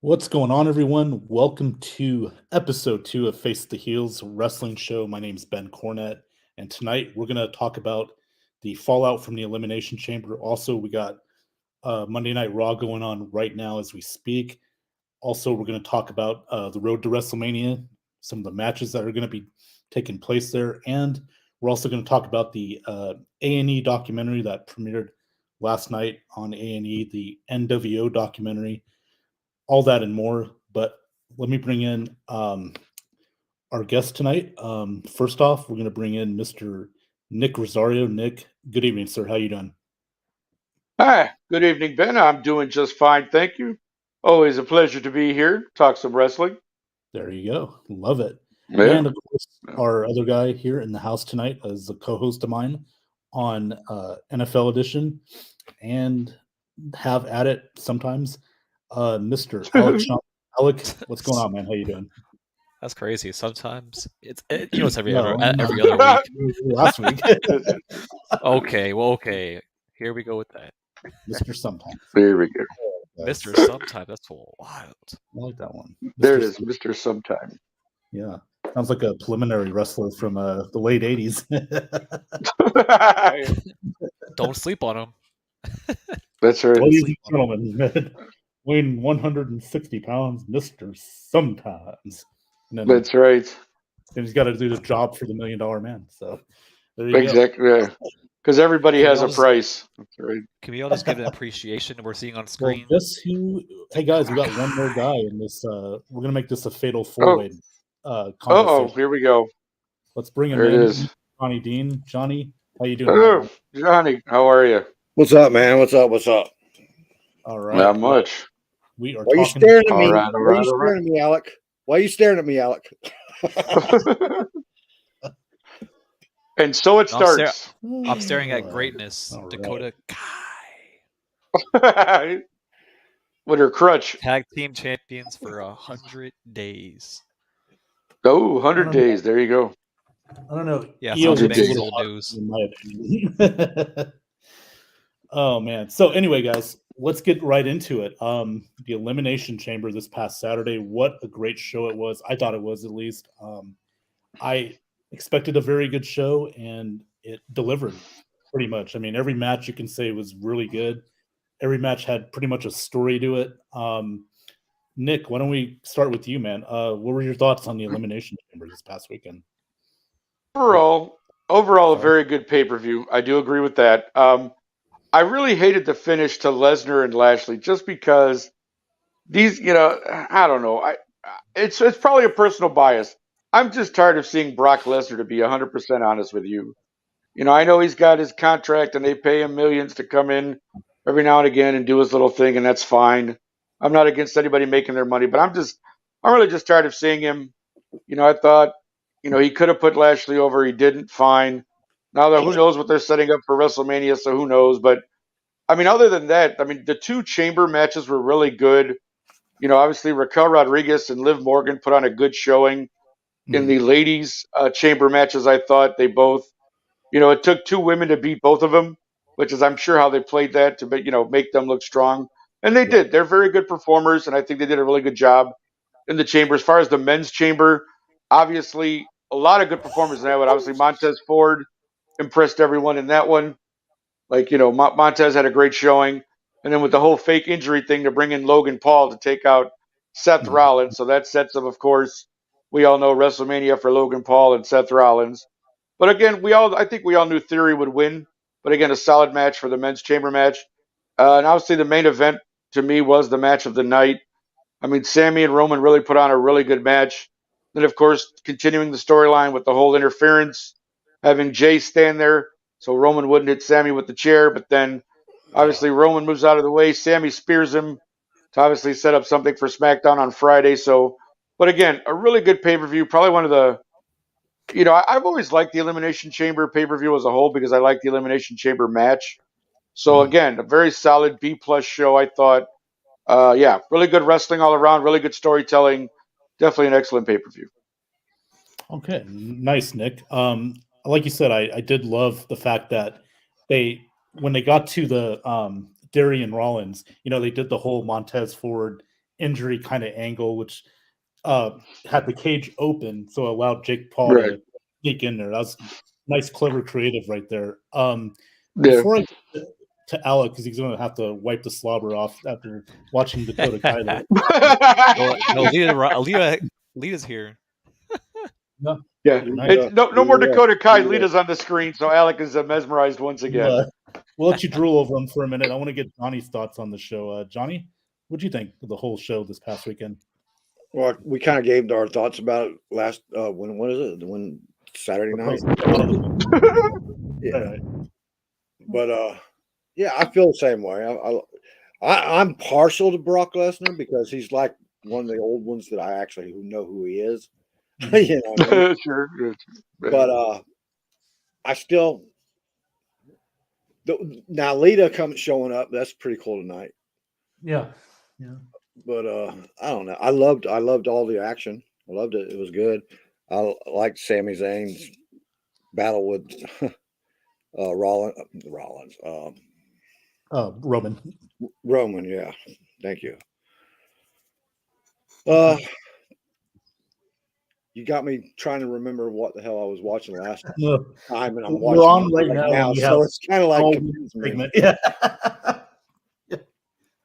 What's going on, everyone? Welcome to episode 2 of Face the Heels Wrestling Show. My name's Ben Cornett, and tonight we're going to talk about the fallout from the Elimination Chamber. Also, we got Monday Night Raw going on right now as we speak. Also, we're going to talk about the road to WrestleMania, some of the matches that are going to be taking place there, and we're also going to talk about the A&E documentary that premiered last night on A&E, the NWO documentary. All that and more. But let me bring in our guest tonight. First off, we're going to bring in Mr. Nick Rosario. Nick, good evening, sir. How you doing? Hi, good evening, Ben. I'm doing just fine, thank you. Always a pleasure to be here, talk some wrestling. There you go. Love it. Yeah. And of course, our other guy here in the house tonight is a co-host of mine on NFL Edition and have at it sometimes. Mr. Alec Shaw. Alec, what's going on, man? How you doing? That's crazy. Sometimes it's it's every No, every other week. Last week. Okay. Here we go with that. Mr. Sometimes. There we go. Mr. Sometime. That's wild. I like that one. There it is, Mr. Sometime. Yeah. Sounds like a preliminary wrestler from the late 80s. Don't sleep on him. That's right. Ladies and gentlemen, weighing 160 pounds, Mr. Sometimes. And then, That's right. then he's got to do the job for the $1 Million Man. So there you Exactly. Because everybody has a Yes. price. That's right. Can we all just give an appreciation we're seeing on go. screen? Well, guess who? Hey guys, we got one more guy in this. We're gonna make this a fatal four-way conversation. Here we go. Let's bring him There it in. is. Johnny Dean. Johnny, how you doing? Oh, man? Johnny, how are you? What's up, man? What's up? All right. Not much. We are Why are you talking. staring at me? All right, Why are you staring at me, Alec? Why are you staring at me, Alec? And so it No, I'm starts. I'm staring at greatness. All right. Dakota Kai. With her crutch. Tag team champions for 100 days. Oh, 100 days. There you go. I don't know. Yeah, EO's sounds a big. little old news. in my opinion. Oh man. So anyway, guys, let's get right into it. The Elimination Chamber this past Saturday. What a great show it was. I thought it was, at least. I expected a very good show, and it delivered pretty much. I mean, every match you can say was really good. Every match had pretty much a story to it. Nick, why don't we start with you, man? What were your thoughts on the Elimination Chamber this past weekend? Overall, a very good pay-per-view. I do agree with that. I really hated the finish to Lesnar and Lashley just because these, I don't know. It's probably a personal bias. I'm just tired of seeing Brock Lesnar, to be 100% honest with you. I know he's got his contract and they pay him millions to come in every now and again and do his little thing, and that's fine. I'm not against anybody making their money, but I'm really just tired of seeing him. I thought, he could have put Lashley over. He didn't. Fine. Now that who knows what they're setting up for WrestleMania, so who knows? But I mean, other than that, I mean, the two chamber matches were really good. Obviously Raquel Rodriguez and Liv Morgan put on a good showing in the ladies' chamber matches. I thought they both, it took two women to beat both of them, which is I'm sure how they played that to make them look strong, and they did. They're very good performers, and I think they did a really good job in the chamber. As far as the men's chamber, obviously a lot of good performers in that one. Obviously Montez Ford impressed everyone in that one. Like, Montez had a great showing. And then with the whole fake injury thing to bring in Logan Paul to take out Seth Rollins. So that sets up, of course, we all know WrestleMania for Logan Paul and Seth Rollins. But again, I think we all knew Theory would win. But again, a solid match for the men's chamber match. And obviously the main event to me was the match of the night. I mean, Sammy and Roman really put on a really good match. Then, of course, continuing the storyline with the whole interference, having Jay stand there so Roman wouldn't hit Sammy with the chair. But then, obviously, Roman moves out of the way. Sammy spears him to obviously set up something for SmackDown on Friday. So, but again, a really good pay-per-view. Probably one of the, I've always liked the Elimination Chamber pay-per-view as a whole because I like the Elimination Chamber match. So, again, a very solid B-plus show, I thought. Really good wrestling all around, really good storytelling. Definitely an excellent pay-per-view. Okay, nice, Nick. Like you said, I did love the fact that when they got to the Darian Rollins, they did the whole Montez Ford injury kind of angle, which had the cage open, so allowed Jake Paul Right. to sneak in there. That was nice, clever, creative right there. Yeah. Before I get to Alec, because he's going to have to wipe the slobber off after watching Dakota Kai. No, Lita's here. No, Yeah. Nice. It's, no more Dakota Kai. Lita's on the screen, so Alec is mesmerized once again. We'll let you drool over him for a minute. I want to get Johnny's thoughts on the show. Johnny, what do you think of the whole show this past weekend? Well, we kind of gave our thoughts about it last when is it? When Saturday night? Yeah. But yeah, I feel the same way. I'm partial to Brock Lesnar because he's like one of the old ones that I actually know who he is. You know what I mean? Sure. But I still now Lita comes showing up. That's pretty cool tonight. Yeah. But I don't know. I loved all the action. I loved it. It was good. I liked Sami Zayn's battle with Rollins. Roman. Roman, yeah. Thank you. You got me trying to remember what the hell I was watching last time, and I'm watching We're on right it now. so it's kind of like segment. Yeah. Yeah.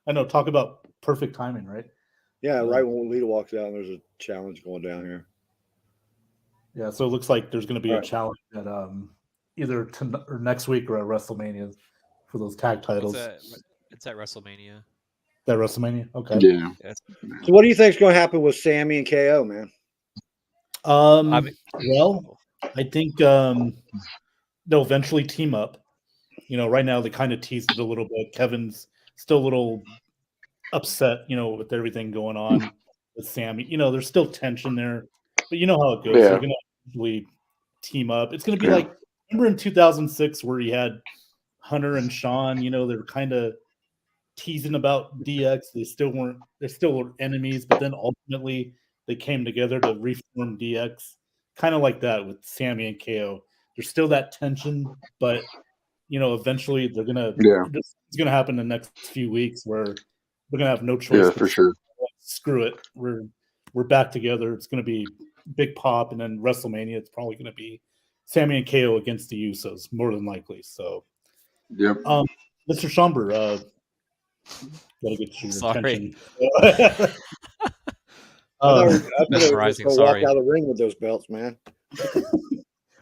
I know. Talk about perfect timing, right? Yeah, right when Lita walks out, and there's a challenge going down here. Yeah, so it looks like there's going to be All a right. challenge at either or next week or at WrestleMania for those tag titles. It's at WrestleMania. That WrestleMania, okay. Yeah. So, what do you think is going to happen with Sammy and KO, man? Well, I think they'll eventually team up. You know, right now they kind of teased it a little bit. Kevin's still a little upset, you know, with everything going on with Sammy. You know, there's still tension there, but you know how it goes. Yeah. They're going to eventually team up. It's going to be like, remember in 2006 where you had Hunter and Sean, you know, they're kind of teasing about DX. They still were enemies, but then ultimately they came together to reform DX. Kind of like that with Sammy and KO. There's still that tension, but you know, eventually they're gonna. Yeah. It's gonna happen in the next few weeks where we're gonna have no choice. Yeah, for sure. Screw it. We're back together. It's gonna be big pop, and then WrestleMania. It's probably gonna be Sammy and KO against the Usos, more than likely. So, Yep. Mr. Schomburg, gotta get your Sorry. attention. I thought mesmerizing, walk sorry. out of the ring with those belts, man.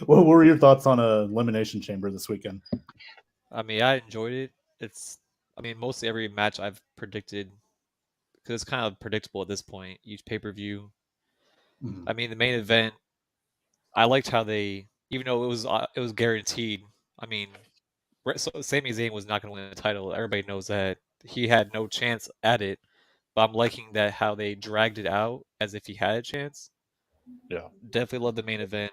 What were your thoughts on Elimination Chamber this weekend? I mean, I enjoyed it. Mostly every match I've predicted, because it's kind of predictable at this point. Each pay-per-view. Mhm. I mean, the main event, I liked how they, even though it was guaranteed. I mean, so Sami Zayn was not going to win the title. Everybody knows that. He had no chance at it. But I'm liking that how they dragged it out as if he had a chance. Yeah. Definitely love the main event.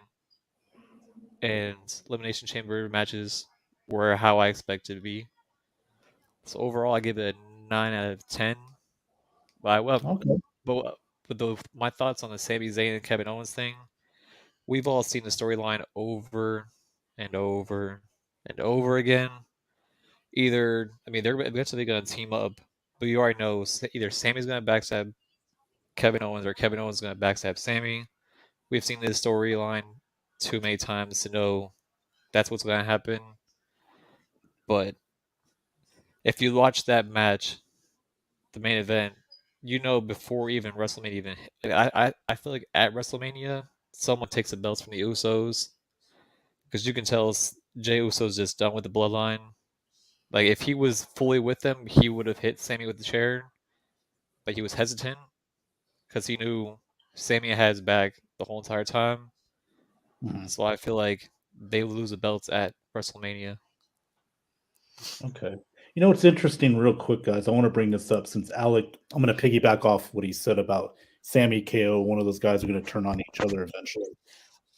And Elimination Chamber matches were how I expected to be. So overall, I give it a 9 out of 10. Okay. But my thoughts on the Sami Zayn and Kevin Owens thing, we've all seen the storyline over and over and over again. They're eventually going to team up, but you already know either Sammy's going to backstab Kevin Owens or Kevin Owens is going to backstab Sammy. We've seen this storyline too many times to know that's what's going to happen. But if you watch that match, the main event, you know before even WrestleMania I feel like at WrestleMania, someone takes the belts from the Usos. Because you can tell Jey Uso's just done with the bloodline. Like, if he was fully with them, he would have hit Sammy with the chair. But he was hesitant because he knew Sammy had his back the whole entire time. Mhm. So I feel like they lose the belts at WrestleMania. Okay. You know what's interesting, real quick, guys? I want to bring this up since Alec, I'm going to piggyback off what he said about Sammy KO. One of those guys are going to turn on each other eventually.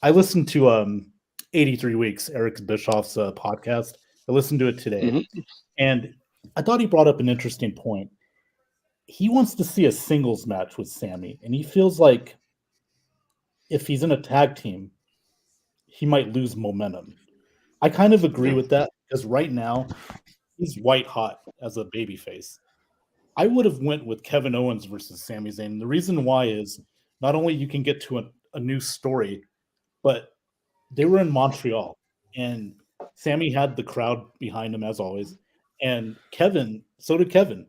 I listened to 83 Weeks, Eric Bischoff's podcast. I listened to it today, and I thought he brought up an interesting point. He wants to see a singles match with Sammy, and he feels like if he's in a tag team, he might lose momentum. I kind of agree with that because right now he's white hot as a babyface. I would have went with Kevin Owens versus Sami Zayn. The reason why is not only you can get to a new story, but they were in Montreal, and Sammy had the crowd behind him as always, and so did Kevin.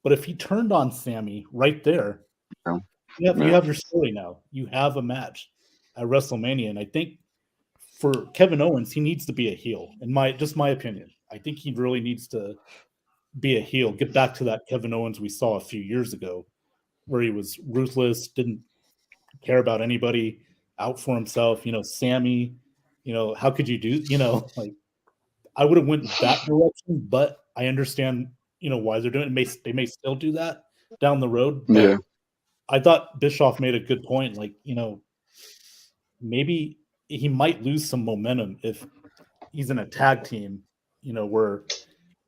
But if he turned on Sammy right there, Yeah. you have your story now. You have a match at WrestleMania, and I think for Kevin Owens, he needs to be a heel. In my opinion, I think he really needs to be a heel. Get back to that Kevin Owens we saw a few years ago, where he was ruthless, didn't care about anybody, out for himself. Sammy. How could you do? Like I would have went that direction, but I understand. Why they're doing it. They may still do that down the road. But Yeah. I thought Bischoff made a good point. Like maybe he might lose some momentum if he's in a tag team. Where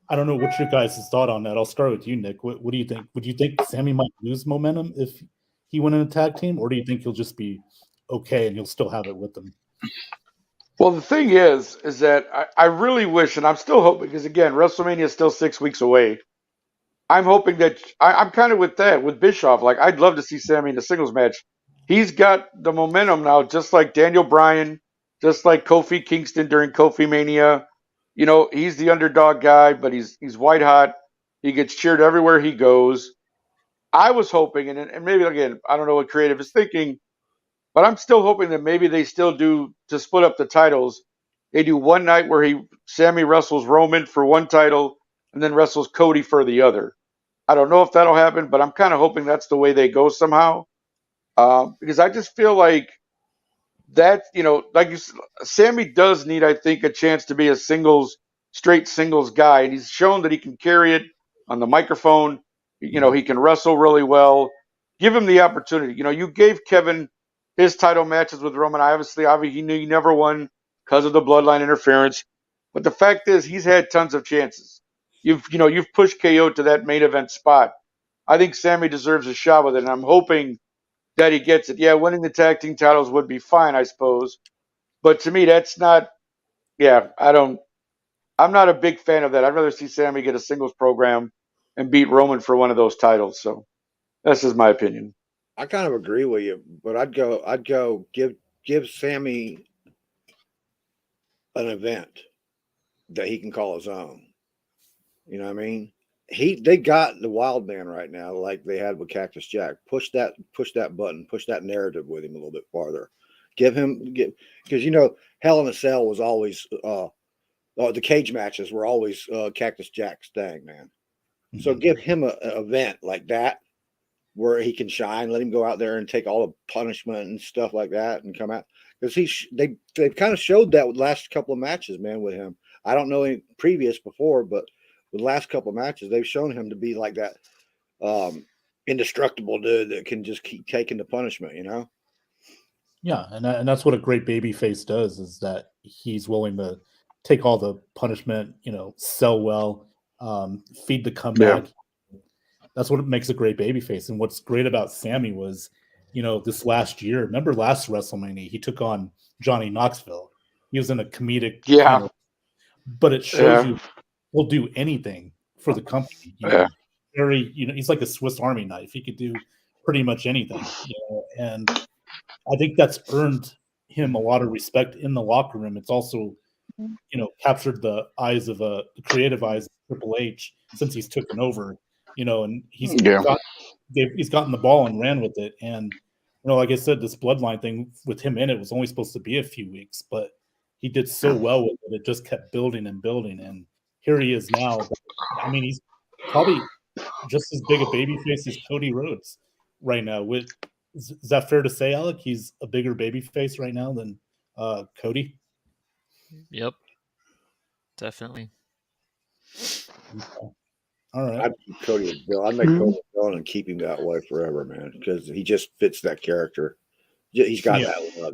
I don't know what's your guys' thought on that. I'll start with you, Nick. What do you think? Would you think Sammy might lose momentum if he went in a tag team, or do you think he'll just be okay and he'll still have it with him? Well, the thing is that I really wish, and I'm still hoping, because again, WrestleMania is still 6 weeks away. I'm hoping that I'm kind of with that with Bischoff. Like I'd love to see Sammy in a singles match. He's got the momentum now, just like Daniel Bryan, just like Kofi Kingston during Kofi Mania. He's the underdog guy, but he's white hot. He gets cheered everywhere he goes. I was hoping, and maybe again, I don't know what creative is thinking, but I'm still hoping that maybe they still do to split up the titles. They do one night where Sammy wrestles Roman for one title and then wrestles Cody for the other. I don't know if that'll happen, but I'm kind of hoping that's the way they go somehow. Because I just feel like that, Sammy does need, I think, a chance to be a straight singles guy. And he's shown that he can carry it on the microphone. He can wrestle really well. Give him the opportunity. You gave Kevin his title matches with Roman. Obviously, he knew he never won because of the bloodline interference. But the fact is, he's had tons of chances. You've pushed KO to that main event spot. I think Sammy deserves a shot with it, and I'm hoping that he gets it. Yeah, winning the tag team titles would be fine, I suppose. But to me, that's not. Yeah, I'm not a big fan of that. I'd rather see Sammy get a singles program and beat Roman for one of those titles. So that's just my opinion. I kind of agree with you, but I'd go give Sammy an event that he can call his own. You know what I mean? They got the wild man right now, like they had with Cactus Jack. Push that button, push that narrative with him a little bit farther. Because Hell in a Cell was always the cage matches were always Cactus Jack's thing, man. Mm-hmm. So give him an event like that where he can shine. Let him go out there and take all the punishment and stuff like that, and come out, because they've kind of showed that with the last couple of matches, man, with him. I don't know any previous before, but with the last couple of matches, they've shown him to be like that indestructible dude that can just keep taking the punishment, Yeah, and that's what a great baby face does, is that he's willing to take all the punishment, sell well, feed the comeback. Yeah. That's what makes a great baby face. And what's great about Sammy was, this last year, remember last WrestleMania, he took on Johnny Knoxville. He was in a comedic, but it shows you he'll do anything for the company. He's like a Swiss Army knife. He could do pretty much anything, and I think that's earned him a lot of respect in the locker room. It's also, captured the eyes of the creative eyes of Triple H since he's taken over, and he's gotten the ball and ran with it. And, like I said, this bloodline thing with him in it was only supposed to be a few weeks, but he did so well with it. It just kept building and building. And here he is now. I mean, he's probably just as big a babyface as Cody Rhodes right now. Is that fair to say, Alec? He's a bigger babyface right now than Cody? Yep. Definitely. Okay. All right. I'd keep Cody with Bill. I'd make Cody with Bill and keep him that way forever, man, because he just fits that character. He's got that love,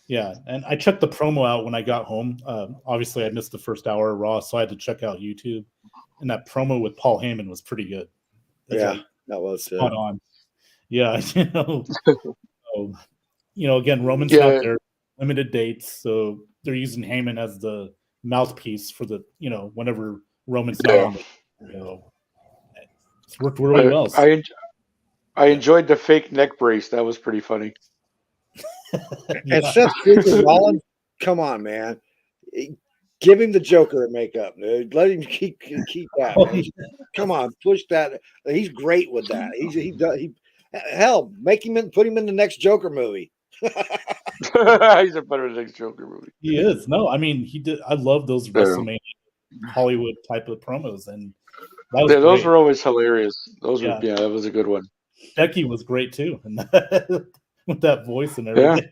Yeah, and I checked the promo out when I got home. Obviously, I missed the first hour of Raw, so I had to check out YouTube. And that promo with Paul Heyman was pretty good. That was spot on. Yeah, again, Roman's not there, limited dates, so they're using Heyman as the mouthpiece for the, whenever Roman's not on the It's worked really well. I enjoyed the fake neck brace. That was pretty funny. And Yeah. Seth freaking Rollins, come on, man. Give him the Joker makeup, dude. Let him keep that. Oh, Man. Come on, push that. He's great with that. Hell, put him in the next Joker movie. He's a better than next Joker movie. He is. No, I mean, he did. I love those WrestleMania Hollywood type of promos, and that was Those great. were always hilarious. Yeah. That was a good one. Becky was great too, and with that voice and everything.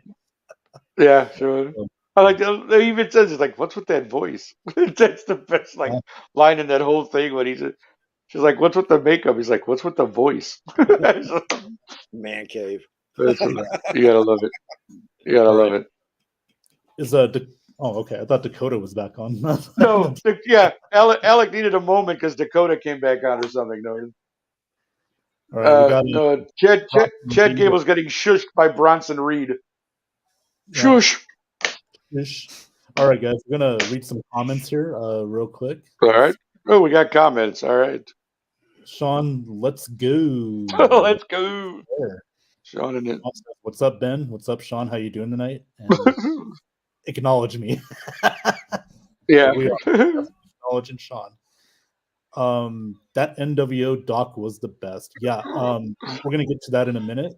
Yeah, sure. I like that. They even says it's like, "What's with that voice?" That's the best line in that whole thing when she's like, "What's with the makeup?" He's like, "What's with the voice?" Man cave. You gotta love it. You gotta love it. Is okay. I thought Dakota was back on. No, Alec needed a moment because Dakota came back on or something. No, All right, we got no. Chad Gable's getting shushed by Bronson Reed. Shush. All right, guys, we're gonna read some comments here, real quick. All right. Oh, we got comments. All right. Sean, let's go. Let's go. There. Sean and it. What's up, Ben? What's up, Sean? How you doing tonight? And acknowledge me. Yeah. We are acknowledging Sean. That NWO doc was the best. Yeah. We're gonna get to that in a minute.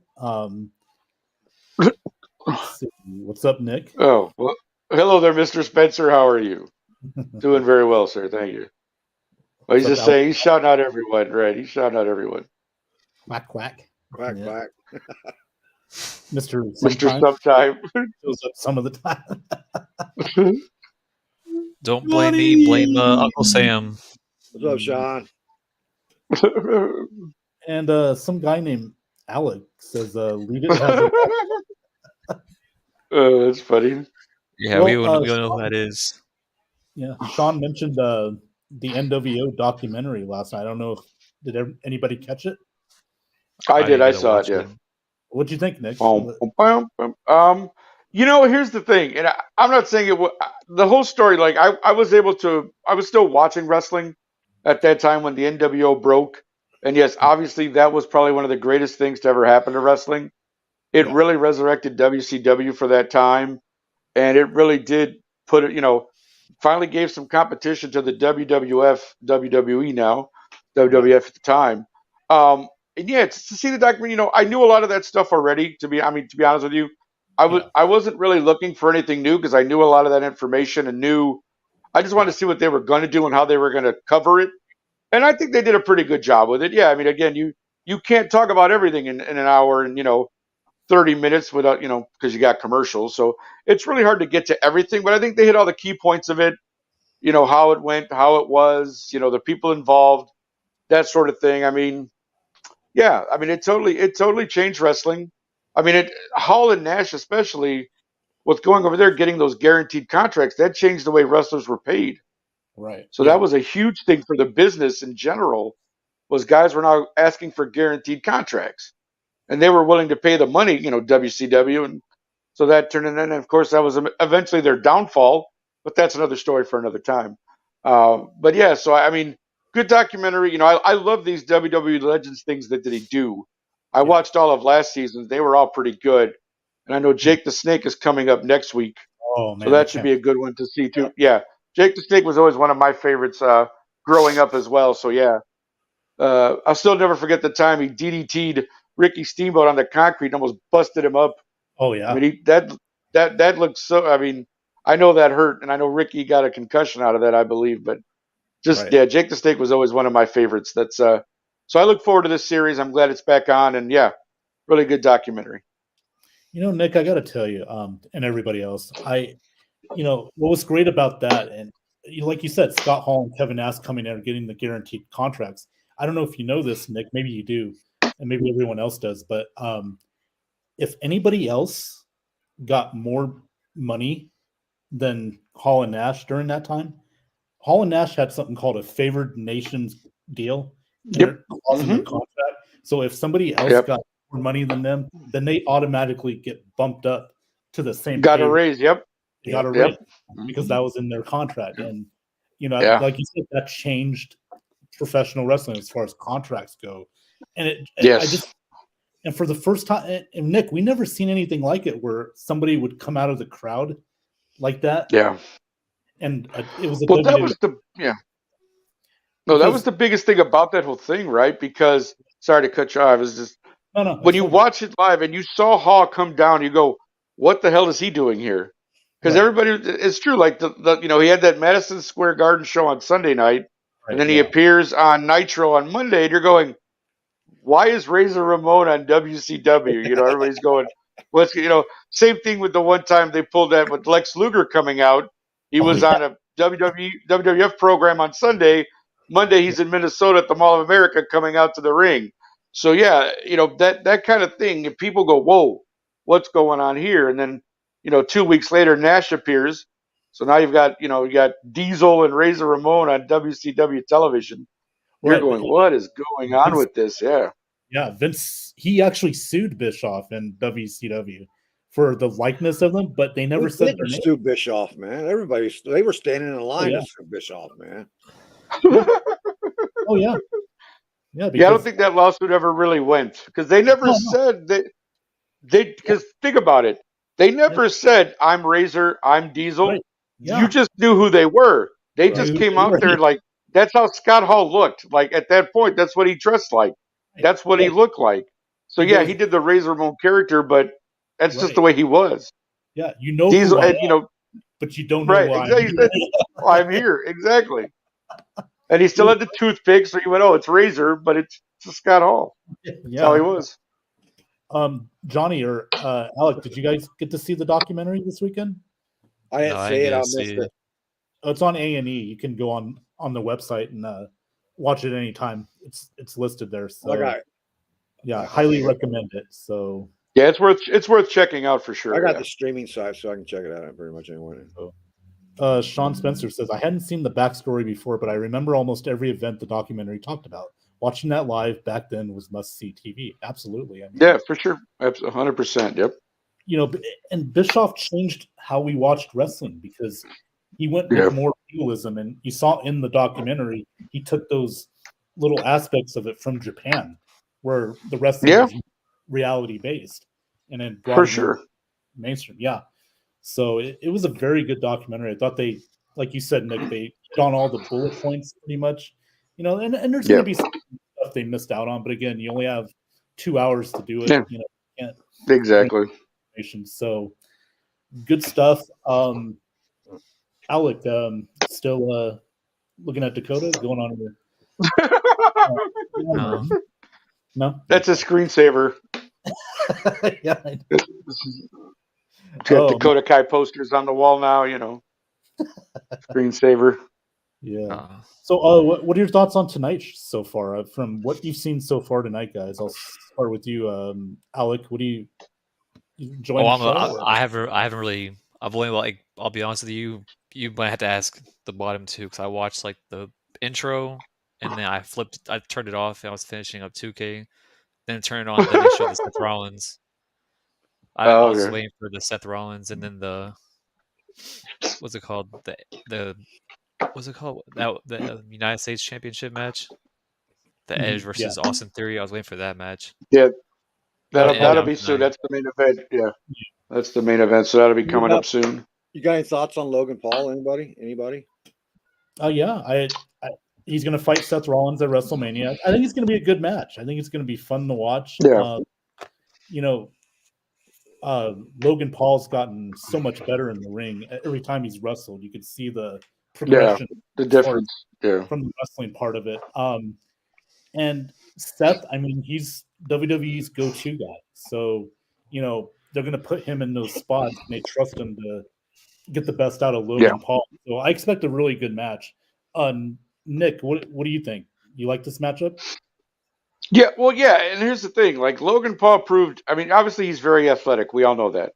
Let's see. What's up, Nick? Oh, well, hello there, Mr. Spencer. How are you? Doing very well, sir. Thank you. Well, he's just saying, he's shouting out everyone, right? He's shouting out everyone. Quack, quack. Quack, Yeah. quack. Mr. Sometime. Shows up some of the time. Don't blame me. Blame Uncle Sam. What's up, Sean? And some guy named Alec says, leave it. Oh, that's funny. Yeah, Well, we don't know who that is. Yeah, Sean mentioned the NWO documentary last night. I don't know did anybody catch it? I did. I didn't saw it. watch Yeah. What'd you think, Nick? Here's the thing, and I'm not saying it was the whole story. Like I was still watching wrestling at that time when the NWO broke, and yes, obviously that was probably one of the greatest things to ever happen to wrestling. It really resurrected WCW for that time, and it really did put it. Finally gave some competition to the WWF, WWE now, WWF at the time. And yeah, to see the documentary, I knew a lot of that stuff already. To be honest with you, I wasn't really looking for anything new because I knew a lot of that information and I just wanted to see what they were going to do and how they were going to cover it. And I think they did a pretty good job with it. Yeah, I mean, again, you can't talk about everything in an hour and 30 minutes without because you got commercials. So it's really hard to get to everything. But I think they hit all the key points of it. How it went, how it was. The people involved, that sort of thing. I mean. Yeah, I mean it totally changed wrestling. I mean Hall and Nash especially with going over there getting those guaranteed contracts, that changed the way wrestlers were paid. Right. So that was a huge thing for the business in general, was guys were now asking for guaranteed contracts. And they were willing to pay the money, WCW, and so that turned in, and of course that was eventually their downfall, but that's another story for another time. But yeah, so I mean, good documentary. I love these WWE Legends things that they do. I watched all of last season; they were all pretty good. And I know Jake the Snake is coming up next week, Oh man, so that should be a good one to see too. Yeah, Jake the Snake was always one of my favorites growing up as well. So yeah, I'll still never forget the time he DDT'd Ricky Steamboat on the concrete and almost busted him up. Oh yeah. I mean, that looks so. I mean, I know that hurt, and I know Ricky got a concussion out of that, I believe. But yeah, Jake the Snake was always one of my favorites. That's so I look forward to this series. I'm glad it's back on, and yeah, really good documentary. Nick, I got to tell you, and everybody else, what was great about that, and like you said, Scott Hall and Kevin Nash coming in and getting the guaranteed contracts. I don't know if you know this, Nick. Maybe you do, and maybe everyone else does. But if anybody else got more money than Hall and Nash during that time, Hall and Nash had something called a favored nations deal. Yep. In the contract. So if somebody else got more money than them, then they automatically get bumped up to the same. Got a raise. Yep. They got a raise because that was in their contract, and like you said, that changed professional wrestling as far as contracts go. And Yes. and for the first time, and Nick, we never seen anything like it where somebody would come out of the crowd like that. Yeah. And it was a Well, that WWE was no, that was because the biggest thing about that whole thing, right? Because sorry to cut you off. It was just no, when it's you fine. watch it live and you saw Hall come down, you go, "What the hell is he doing here?" Because Right. everybody, it's true. Like he had that Madison Square Garden show on Sunday night, Right, and then he yeah. appears on Nitro on Monday, and you're going, "Why is Razor Ramon on WCW?" Everybody's going, "What's Same thing with the one time they pulled that with Lex Luger coming out. He Oh, was yeah. on a WWF program on Sunday. Monday he's in Minnesota at the Mall of America coming out to the ring. So yeah, that kind of thing. If people go, "Whoa, what's going on here?" And then 2 weeks later Nash appears. So now you got Diesel and Razor Ramon on WCW television. You're Right. going, "What is going on with this?" Yeah. Yeah, Vince, he actually sued Bischoff and WCW for the likeness of them, but they never Who said their didn't name. sue Bischoff, man? They were standing in line yeah. to sue Bischoff, man. Oh yeah, yeah. Yeah, I don't Because think that lawsuit ever really went because they never no, said that because think about it. They never said I'm Razor, I'm Diesel. right. You Yeah, just knew who they were. They Right. just Who came they out were. there like that's how Scott Hall looked. Like at that point, that's what he dressed like. That's what he Yeah. looked like. So And yeah, there he was did the Razor Ramon character, but that's just right. the way he was. Yeah, you know Diesel, who I and am, but you don't know right? why I'm Exactly. He said, here. I'm here. Exactly. And he still had the toothpick, so you went, "Oh, it's Razor," but it's Scott Hall. That's how he Yeah. was. Johnny or Alec, did you guys get to see the documentary this weekend? I didn't No, I see it. didn't I get to missed see it. it. Oh, it's on A&E. You can go on the website and watch it anytime. It's listed there. So I got yeah, highly recommend it. So Yeah, it's worth checking out for sure. I got yeah. the streaming site, so I can check it out pretty much anywhere. Sean Spencer says, I hadn't seen the backstory before, but I remember almost every event the documentary talked about. Watching that live back then was must-see TV. Absolutely. I mean, Yeah, for sure. 100%. Yep. And Bischoff changed how we watched wrestling because he went Yeah. with more realism. And you saw in the documentary, he took those little aspects of it from Japan, where the wrestling Yeah. was reality-based, and then brought For it sure. more mainstream. Yeah. So it was a very good documentary. I thought they, like you said, Nick, they hit on all the bullet points pretty much. And there's going to be some stuff they missed out on, but again, you only have 2 hours to do it. Yeah. You can't Exactly. so good stuff. Alec, still looking at Dakota going on here. No, That's a screensaver. yeah. Got Dakota Kai posters on the wall now, Screensaver. Yeah. So, what are your thoughts on tonight so far? From what you've seen so far tonight, guys, I'll start with you, Alec. What do you enjoy? I haven't really. I've only I'll be honest with you. You might have to ask the bottom two because I watched the intro and then I turned it off and I was finishing up 2K. Then turned it on. Then they showed the Seth Rollins. I was waiting for the Seth Rollins and then the what's it called the United States Championship match, the Edge versus Austin Theory. I was waiting for that match. Yeah, that'll be soon. That's the main event. Yeah, that's the main event. So that'll be coming up soon. You got any thoughts on Logan Paul? Anybody? Oh yeah, he's going to fight Seth Rollins at WrestleMania. I think it's going to be a good match. I think it's going to be fun to watch. Yeah. Logan Paul's gotten so much better in the ring. Every time he's wrestled, you can see the progression, the difference, from the wrestling part of it. And Seth, I mean, he's WWE's go-to guy. So, they're going to put him in those spots and they trust him to get the best out of Logan Paul. So I expect a really good match. Nick, what do you think? You like this matchup? Yeah, well, yeah, and here's the thing. Logan Paul proved, I mean, obviously he's very athletic. We all know that.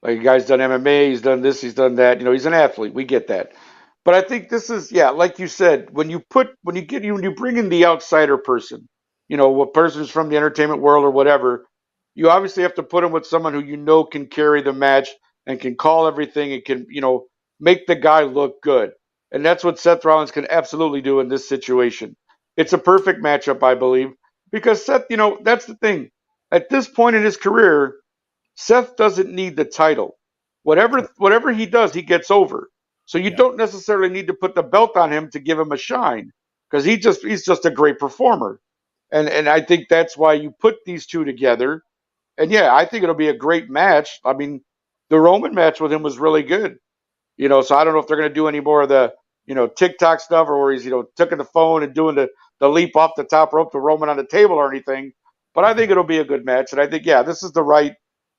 The guy's done MMA, he's done this, he's done that. He's an athlete. We get that. But I think this is, like you said, when you bring in the outsider person, what person's from the entertainment world or whatever, you obviously have to put him with someone who can carry the match and can call everything and can, make the guy look good. And that's what Seth Rollins can absolutely do in this situation. It's a perfect matchup, I believe, because Seth, that's the thing. At this point in his career, Seth doesn't need the title. Whatever he does, he gets over. So you don't necessarily need to put the belt on him to give him a shine, because he's just a great performer. And I think that's why you put these two together. And yeah, I think it'll be a great match. I mean, the Roman match with him was really good. So I don't know if they're going to do any more of the, TikTok stuff, or where he's, taking the phone and doing the leap off the top rope to Roman on the table or anything. But I think it'll be a good match. And I think, yeah, this is the right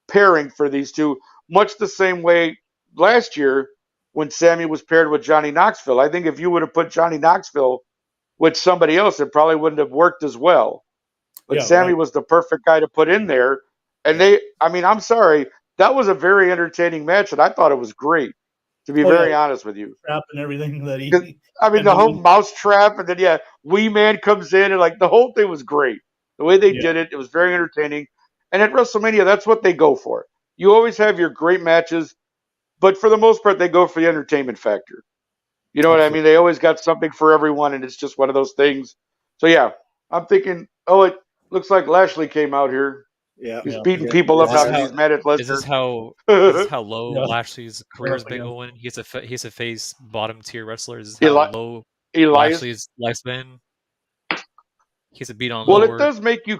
pairing for these two, much the same way last year when Sammy was paired with Johnny Knoxville. I think if you would have put Johnny Knoxville with somebody else, it probably wouldn't have worked as well. But Sammy was the perfect guy to put in there. And I'm sorry, that was a very entertaining match, and I thought it was great, to be very honest with you. Trap and everything that he. The whole mouse trap, and then Wee Man comes in, and the whole thing was great. The way they did it, it was very entertaining. And at WrestleMania, that's what they go for. You always have your great matches, but for the most part, they go for the entertainment factor. You know what I mean? They always got something for everyone, and it's just one of those things. So yeah, I'm thinking, it looks like Lashley came out here. Yeah, he's beating people up now. He's mad at Lesnar. Is this how low Lashley's career's been going? He's a face bottom tier wrestler. Is this how low Lashley's life's been? He's a beat on lower. Well, it does make you.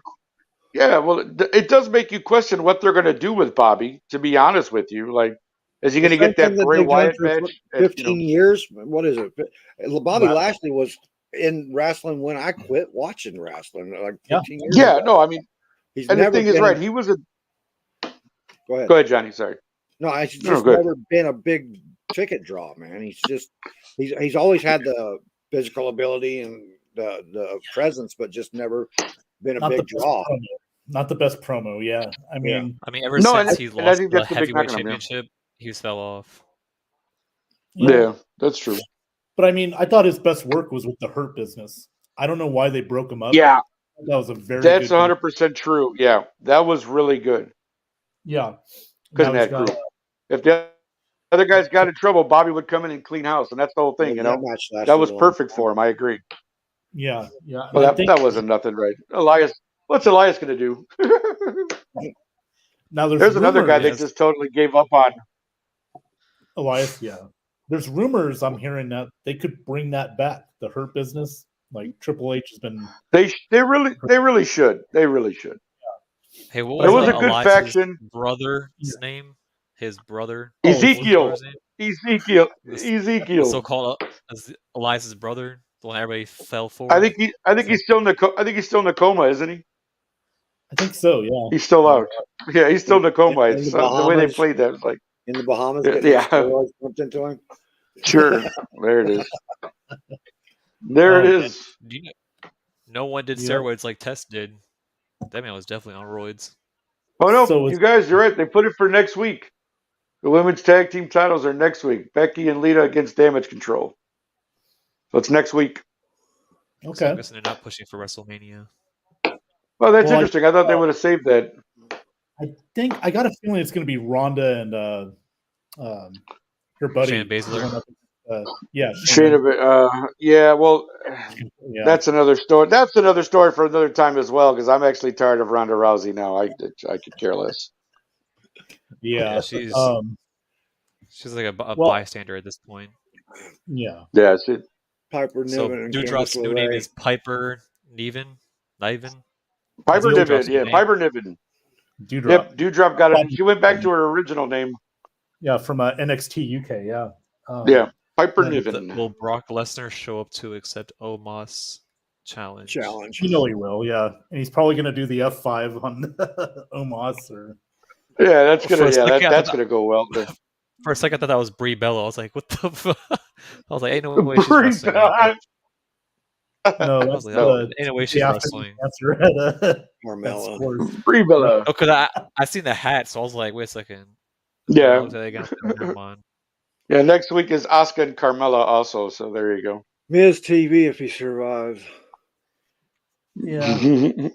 Yeah, well, it does make you question what they're going to do with Bobby. To be honest with you, is he going to get that Bray Wyatt match? 15 years. What is it? Bobby Lashley was in wrestling when I quit watching wrestling. 15 years. Yeah, ago. no, I mean. And the thing is, right? He was a. Go ahead, Johnny. Sorry. No, he's just never been a big ticket draw, man. He's always had the physical ability and the presence, but just never been a big draw. Not the best promo, yeah. I mean, ever since he lost the heavyweight championship, he's fell off. Yeah, that's true. But I thought his best work was with the Hurt Business. I don't know why they broke him up. Yeah. That was a very. That's 100% true. Yeah, that was really good. Yeah, because that group. If the other guys got in trouble, Bobby would come in and clean house, and that's the whole thing. That was perfect for him. I agree. Yeah. Well, that wasn't nothing, right? Elias, what's Elias going to do? Now there's another guy they just totally gave up on. Elias, yeah. There's rumors I'm hearing that they could bring that back. The Hurt Business. Triple H has been. They really should. They really should. Yeah. Hey, what was, was a good faction. Brother's name? His brother. Ezekiel. Ezekiel. So called Elias's brother. The one everybody fell for. I think he's still in the coma, isn't he? I think so. Yeah. He's still out. Yeah, he's still in the coma. The way they played that was in the Bahamas. Pumped into him. Sure. There it is. There it is. No one did steroids like Tess did. That man was definitely on roids. Oh no, you guys, you're right. They put it for next week. The women's tag team titles are next week. Becky and Lita against Damage Control. So it's next week. Okay. So I'm guessing they're not pushing for WrestleMania. Well, that's interesting. I thought they would have saved that. I got a feeling it's going to be Ronda and her buddy Shayna Baszler. That's another story. That's another story for another time as well, because I'm actually tired of Ronda Rousey now. I could care less. Yeah, she's like a bystander at this point. Yeah. Yeah. Piper Niven. So Doudrop's new name is Piper Niven. Piper Niven. Yeah, Piper Niven. Doudrop. Yep, Doudrop got it. She went back to her original name. Yeah, from NXT UK. Yeah. Yeah. Piper Niven. Will Brock Lesnar show up to accept Omos challenge? You know he will, yeah. And he's probably going to do the F5 on Omos. Yeah, that's gonna go well. For a second, I thought that was Brie Bella. I was like, "What the fuck?" I was like, "Ain't no way she's wrestling." No, that's ain't no way she's wrestling. That's right. Carmella. Brie Bella. Oh, because I seen the hat, so I was like, "Wait a second." Yeah. Never mind. Yeah, next week is Asuka and Carmella also, so there you go. Miz TV if he survives. Yeah.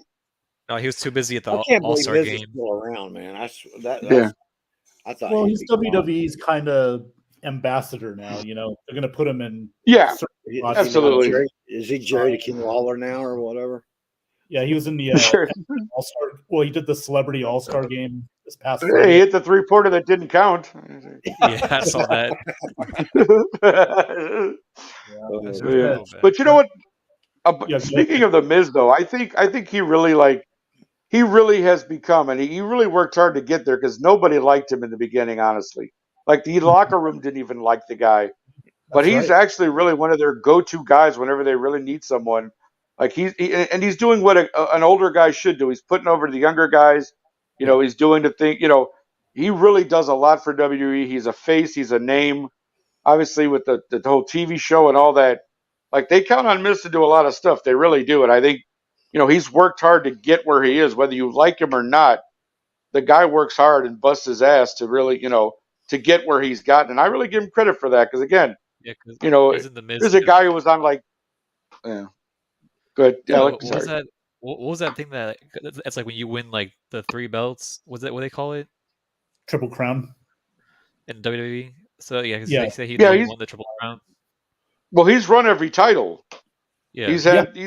No, he was too busy at the All-Star game. Still around, man. I thought. Well, he's WWE's kind of ambassador now. You know, they're going to put him in. Yeah, certain absolutely. Is he Jerry the King Lawler now or whatever? Yeah, he was in the Sure. All-Star. Well, he did the Celebrity All-Star game this past He Friday. hit the 3-pointer that didn't count. Yeah, I saw that. That's Yeah. real bad. But you know what? Yeah, Speaking of the Miz, though, I think he really he really has become, and he really worked hard to get there because nobody liked him in the beginning, honestly. Like the locker room didn't even like the guy, but That's he's right. actually really one of their go-to guys whenever they really need someone. Like he's doing what an older guy should do. He's putting over the younger guys. You know, he's doing the thing. You know, he really does a lot for WWE. He's a face. He's a name. Obviously, with the whole TV show and all that, like they count on Miz to do a lot of stuff. They really do, and I think, you know, he's worked hard to get where he is, whether you like him or not. The guy works hard and busts his ass to really, you know, to get where he's gotten, and I really give him credit for that because again, Yeah, 'cause you know, isn't the Miz there's a guy who was on like, yeah, good, Alex. what was Sorry. that? What was that thing that it's like when you win like the 3 belts? Was that what they call it Triple Crown. in WWE? So yeah, 'cause Yeah. they say he Yeah, never he's won the Triple Crown. well, he's run every title. Yeah, He's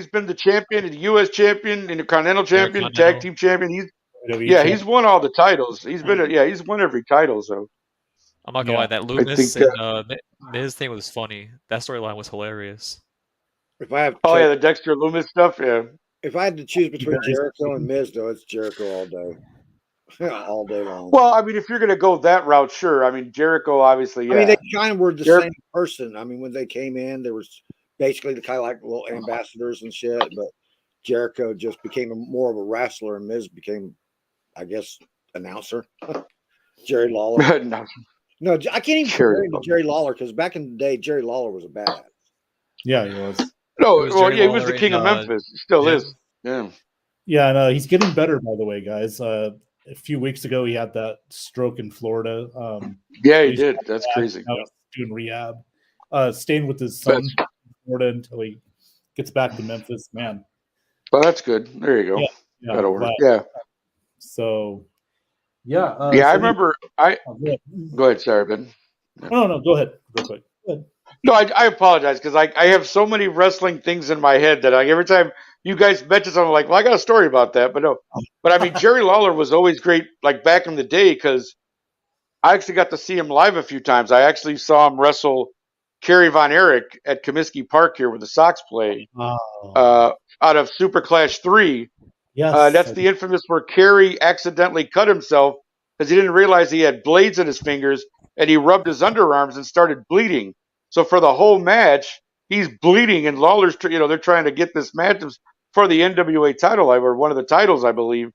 been the champion, the U.S. champion, and the Continental champion, tag team champion. WWE Yeah, champ. he's won all the titles. He's been he's won every title. So I'm not gonna Yeah. lie, that think Loomis and Miz thing was funny. That storyline was hilarious. If I have, oh yeah, the Dexter Loomis stuff. Yeah, if I had to choose between guys- Jericho and Miz, though, it's Jericho all day, all day long. well, I mean, if you're gonna go that route, sure. I mean, Jericho, obviously, yeah. I mean, they kind of were the Jer- same person. I mean, when they came in, there was basically the kind of like little ambassadors and shit. But Jericho just became more of a wrestler, and Miz became, I guess, announcer. Jerry Lawler. No, I can't even compare him to Jerry Lawler because back in the day, Jerry Lawler was a badass. Yeah, he was. No, It was well, Jerry yeah, he was the Lawler king of and, Memphis. He still yeah. is. Yeah. Yeah, and he's getting better, by the way, guys. A few weeks ago, he had that stroke in Florida. Yeah, he he's did. That's crazy. Now he's doing rehab. Staying with his son in Florida until he gets back to Memphis. Man, Well, that's good. There you go. yeah, That'll work. but- Yeah. So, yeah. Yeah, I so remember. Go ahead, sorry, Ben. No, go ahead, real quick. Go ahead. No, I apologize because I have so many wrestling things in my head that every time you guys mention something, I'm like, well, I got a story about that, but no. But I mean, Jerry Lawler was always great, like back in the day, because I actually got to see him live a few times. I actually saw him wrestle Kerry Von Erich at Comiskey Park here, where the Sox play, out of Super Clash 3. Yes, That's the infamous where Kerry accidentally cut himself because he didn't realize he had blades in his fingers, and he rubbed his underarms and started bleeding. So for the whole match, he's bleeding, and Lawler's, they're trying to get this match for the NWA title, or one of the titles, I believe.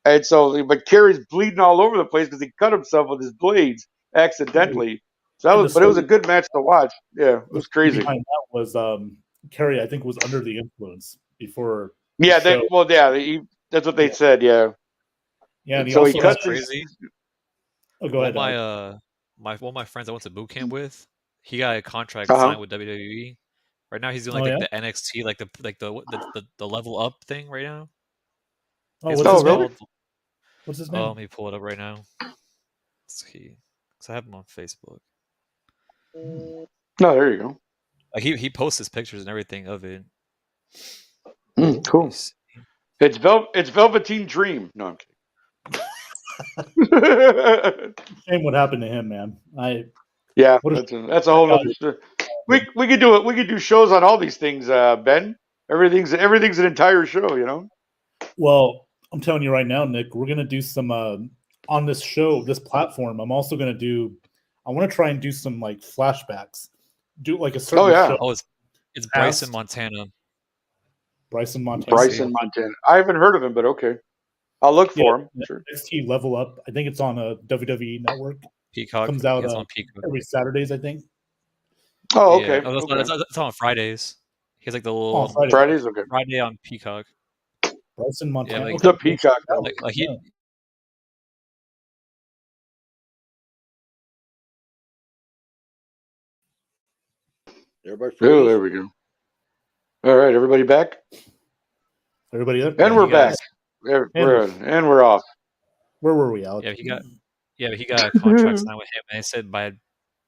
And so, but Kerry's bleeding all over the place because he cut himself with his blades accidentally. So that was, but it was a good match to watch. Yeah, it was crazy. Behind that was Kerry, I think, was under the influence before. Yeah, So- that's what they said. Yeah. Yeah, and he So also he has- cuts crazy. Oh, go ahead. Alex. One of my friends I went to boot camp with, he got a contract Uh-huh. signed with WWE. Right now, he's doing like, the NXT, like the level up thing right now. Oh, It's what's his really? name? What's his name? Oh, let me pull it up right now. Let's see, because I have him on Facebook. No, there you go. Like he posts his pictures and everything of it. Cool. Let me see. It's Velveteen Dream. No, I'm kidding. Shame what happened to him, man. Yeah, What is- that's a whole other story. We could do it. We could do shows on all these things, Ben. Everything's an entire show, you know. Well, I'm telling you right now, Nick, we're gonna do some on this show, this platform. I'm also gonna do. I want to try and do some like flashbacks. Do like a certain yeah. show. Oh, it's Past. Bryson Montana. Bryson Montana. Bryson Montana. I haven't heard of him, but okay. I'll look for him. Yeah. Sure. NXT Level Up. I think it's on a WWE network. Peacock. Comes out, It's on Peacock. Every Saturdays, I think. Oh, Yeah. okay. Oh, Okay. it's on Fridays. He has like the little Oh, Friday. Fridays, okay. Friday on Peacock. Bryson Montana. like The Okay. Peacock. Like he, Yeah. Everybody, Oh, there we go. All right, everybody back, Everybody up? and we're you guys- back. And we're off. Where were we, Alex? but he got a contract signed with him, and they said by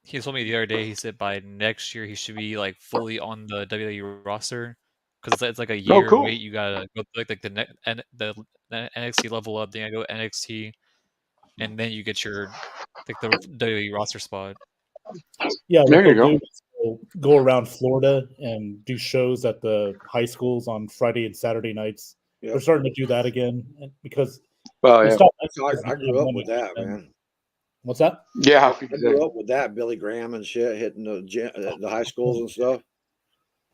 he told me the other day. He said by next year he should be like fully on the WWE roster because it's like a Oh, year cool. wait. You gotta go like the NXT level up, then you go NXT, and then you get your like the WWE roster spot. Yeah, what There you they'll go. do is they'll go around Florida and do shows at the high schools on Friday and Saturday nights. Yep. They're starting to do that again because Well, they yeah. stopped. I grew up with that, man. What's that? Yeah, I grew up with that, Billy Graham and shit, hitting the high schools and stuff.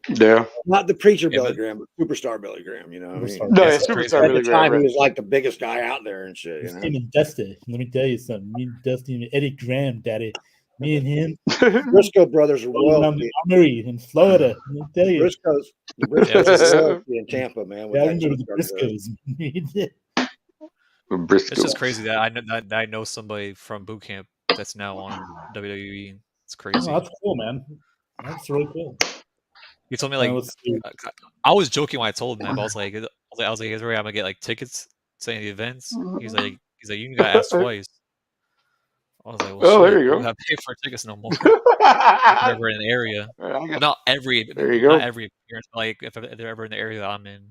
Yeah. Not the preacher Yeah, Billy but- Graham, but superstar Billy Graham. You know, what I mean? Superstar. No, Yeah, yeah, it's crazy. superstar At Billy the time, Graham. he was like the biggest guy out there and shit. You know, Him and Dusty. Let me tell you something. Me and Dusty and Eddie Graham, Daddy. Me and him. Briscoe brothers are Rolling around royalty. the armory in Florida. Let me tell you. The Briscoes are royalty in Tampa, man. Yeah, I With that remember the superstar Briscoes. Briscoe. It's just crazy that I know somebody from boot camp that's now on WWE. It's crazy. Oh, that's cool, man. That's really cool. He told me Now like let's see. I was joking when I told him that, but I was like, is there a way I'm gonna get like tickets to any of the events? He's like, you gotta ask twice. I was like, well, Oh, shit, there you go. I don't have to pay for tickets no more. If they're ever in the area. Well, not every. There you go. Not every appearance. Like if they're ever in the area that I'm in.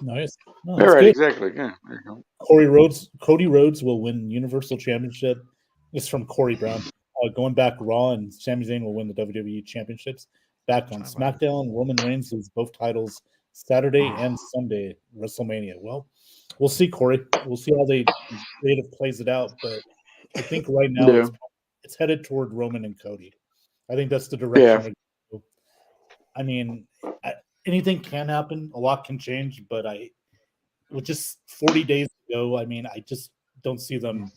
Nice. No, All that's right, good. exactly. Yeah, there you go. Cody Rhodes will win Universal Championship. This is from Corey Brown. Going back, Raw and Sami Zayn will win the WWE Championships. Back on SmackDown, Roman Reigns loses both titles Saturday and Sunday WrestleMania. Well, we'll see, Corey. We'll see how they plays it out. But I think right now Yeah. it's headed toward Roman and Cody. I think that's the direction. Yeah. I mean, anything can happen. A lot can change, but with just 40 days to go, I mean, I just don't see them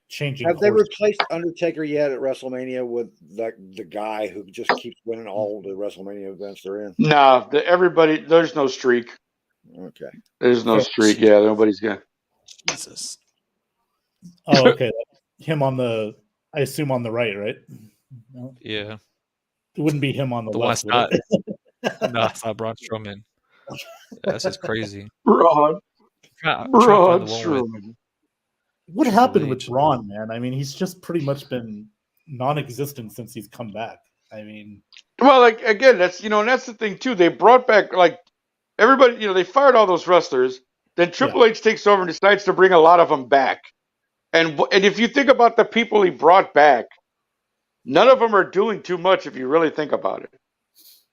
changing. Have they course. replaced Undertaker yet at WrestleMania with the guy who just keeps winning all the WrestleMania events they're in? No, there's no streak. Okay. There's no streak. Yeah, nobody's got. Jesus. Oh, okay. Him on the, I assume on the right? No, Yeah. it wouldn't be him on the The left. one's would it? No, it's not Braun Strowman. That's just crazy. Braun I'm trying to find the one with- Strowman. What happened with H. Braun, man? I mean, he's just pretty much been non-existent since he's come back. I mean, Well, like again, that's the thing too. They brought back like everybody. They fired all those wrestlers. Then Triple H takes over and decides to bring a lot of them back. And if you think about the people he brought back, none of them are doing too much if you really think about it.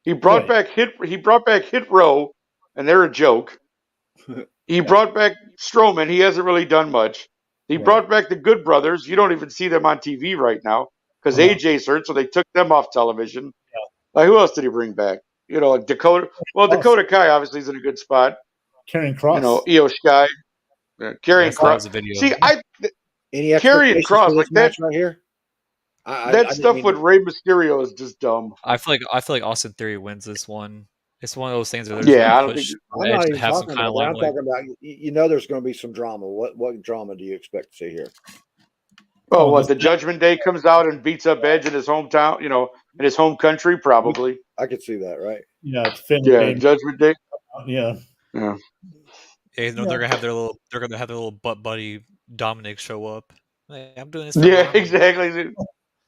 He brought back Hit Row, and they're a joke. He brought back Strowman. He hasn't really done much. He brought back the Good Brothers. You don't even see them on TV right now because AJ's hurt, so they took them off television. Like, who else did he bring back? Like Dakota. Well, Dakota Kai obviously is in a good spot. Karrion Kross. Io Sky, Karrion That was Kross. a video. See, Any Karrion expectations Kross for like this match right here? I that didn't stuff mean with to- Rey Mysterio is just dumb. I feel like Austin Theory wins this one. It's one of those things where Yeah, I there's don't push think- I'm Edge not to even have some talking kind of about that. I'm limelight. talking about there's going to be some drama. What drama do you expect to see here? Oh, what? The Judgment Day comes out and beats up Edge in his hometown, in his home country, probably. I could see that, right? Yeah, it's Finn. Yeah, Damon. Judgment Day. Yeah. Yeah. They're gonna have their little butt buddy Dominic show up. Hey, I'm doing this. For Yeah, Mommy. exactly.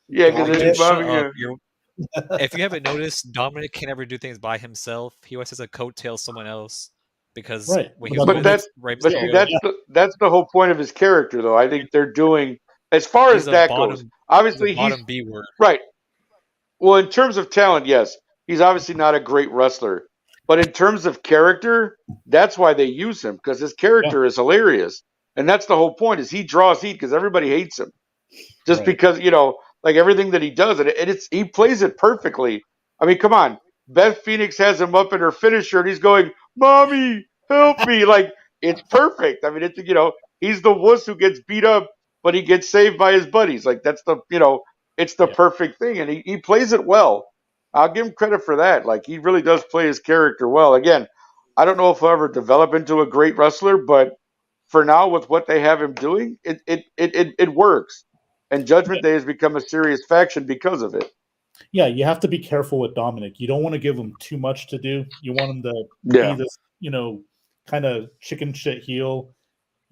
Yeah, because Dominic, it's Shut Bobby. up. If you haven't noticed, Dominic can never do things by himself. He always has to coattail someone else because Right. when he But was But with Rey But Mysterio, that's the whole point of his character, though. I think they're doing as far he's as a that bottom, goes. Obviously, he's a bottom B word. right. Well, in terms of talent, yes, he's obviously not a great wrestler. But in terms of character, that's why they use him because his character is hilarious, and that's the whole point. Is he draws heat because everybody hates him, just Right. because like everything that he does, and he plays it perfectly. I mean, come on, Beth Phoenix has him up in her finisher, and he's going, "Mommy, help me!" Like it's perfect. I mean, it's he's the wuss who gets beat up, but he gets saved by his buddies. Like that's the it's the perfect thing, and he plays it well. I'll give him credit for that. Like he really does play his character well. Again, I don't know if he'll ever develop into a great wrestler, but for now, with what they have him doing, it works. And Judgment Day has become a serious faction because of it. Yeah, you have to be careful with Dominic. You don't want to give him too much to do. You want him to Yeah. be this, kind of chicken shit heel.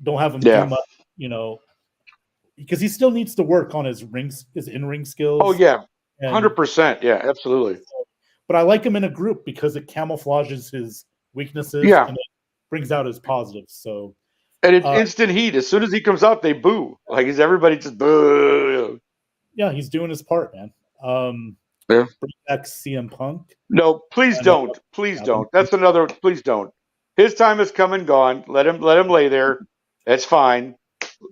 Don't have him Yeah. do much, because he still needs to work on his in-ring skills. Oh yeah, and- 100%. Yeah, absolutely. But I like him in a group because it camouflages his weaknesses Yeah. and it brings out his positives. So And it's Uh, instant heat. As soon as he comes out, they boo. Like, is everybody just boo? yeah, he's doing his part, man. Yeah. Bring back CM Punk. No, please I know. don't. Please don't. That's another. Please don't. His time has come and gone. Let him lay there. That's fine.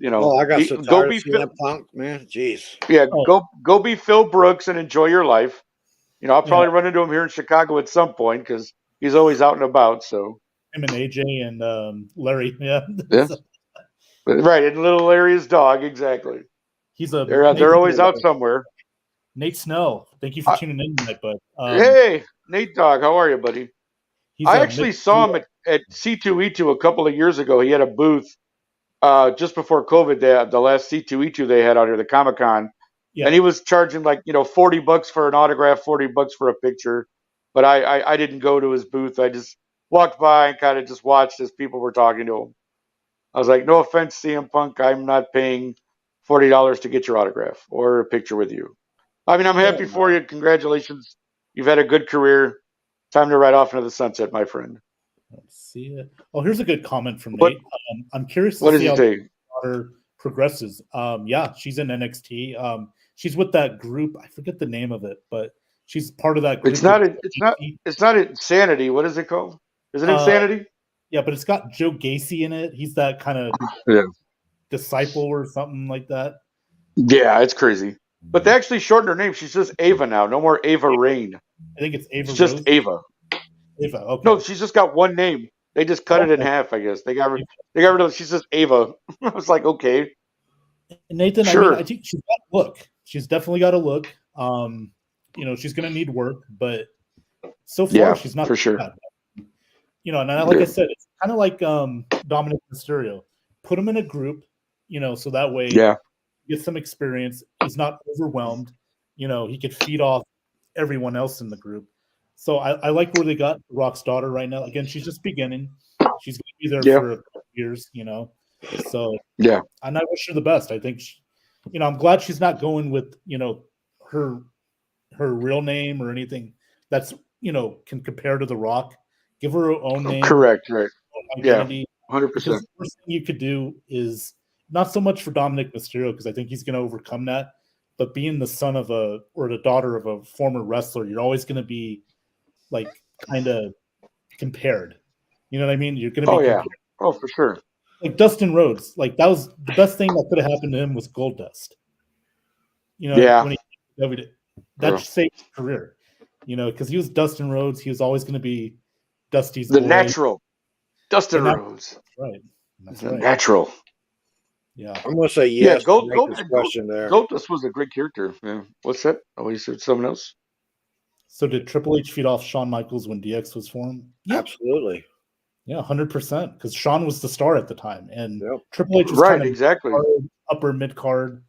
You know. Oh, I got so go tired be of Phil, CM Punk, man. Jeez. yeah. Oh. Go be Phil Brooks and enjoy your life. You know, I'll probably Yeah. run into him here in Chicago at some point because he's always out and about. So Him and AJ and Larry. Yeah. Yeah. right, and little Larry's dog exactly. He's a They're always out somewhere. Nate Snell. Thank you for tuning in tonight, bud. Hey, Nate Dog, how are you, buddy? he's I a actually mid- saw him at C2E2 a couple of years ago. He had a booth just before COVID. The last C2E2 they had out here, the Comic Con, Yeah. and he was charging like $40 for an autograph, $40 for a picture. But I didn't go to his booth. I just walked by and kind of just watched as people were talking to him. I was like, no offense, CM Punk, I'm not paying $40 to get your autograph or a picture with you. I mean, I'm happy for you. Congratulations. You've had a good career. Time to ride off into the sunset, my friend. Let's see it. Oh, here's a good comment from What- Nate. I'm curious What to does see he how say? daughter progresses. Yeah, she's in NXT. She's with that group. I forget the name of it, but she's part of that group. It's not Insanity. What is it called? Is it Insanity? Yeah, but it's got Joe Gacy in it. He's that kind of Yeah. disciple or something like that. Yeah, it's crazy. But they actually shortened her name. She's just Ava now. No more Ava Rain. I think it's Ava It's just Rose. Ava. Ava. Okay. No, she's just got one name. They just cut it in half, I guess. They got rid of. She's just Ava. I was like, okay. Nathan, Sure. I think she's got a look. She's definitely got a look. She's going to need work, but so far Yeah, she's not for sure. bad. And like I said, it's kind of like Dominic Mysterio. Put him in a group, so that way Yeah. he gets some experience. He's not overwhelmed. He could feed off everyone else in the group. So I like where they got Rock's daughter right now. Again, she's just beginning. She's going to be there Yeah. for a couple years, So Yeah. and I wish her the best. I think, I'm glad she's not going with, her real name or anything that's, can compare to The Rock. Give her her own name. Correct. Right. Own Yeah. identity. 100%. Because the worst thing you could do is not so much for Dominic Mysterio, because I think he's going to overcome that, but being the son of or the daughter of a former wrestler, you're always going to be like kind of compared. You know what I mean? You're going to be Oh, yeah. compared. Oh, for sure. Like Dustin Rhodes, like that was the best thing that could have happened to him was Goldust. Yeah. When that Yeah. saved his career. Because he was Dustin Rhodes, he was always going to be Dusty's The boy. natural. Dustin The nat- Rhodes. Right. That's The right. natural. Yeah. I'm going to say yes to Gold- Nathan's Gold- question there. Goldust was a great character. Yeah. What's that? Oh, you said someone else? So did Triple H feed off Shawn Michaels when DX was formed? Yeah, Absolutely. yeah, 100%. Because Shawn was the star at the time, and Yep. Triple H was Right. kind of Exactly. upper mid card.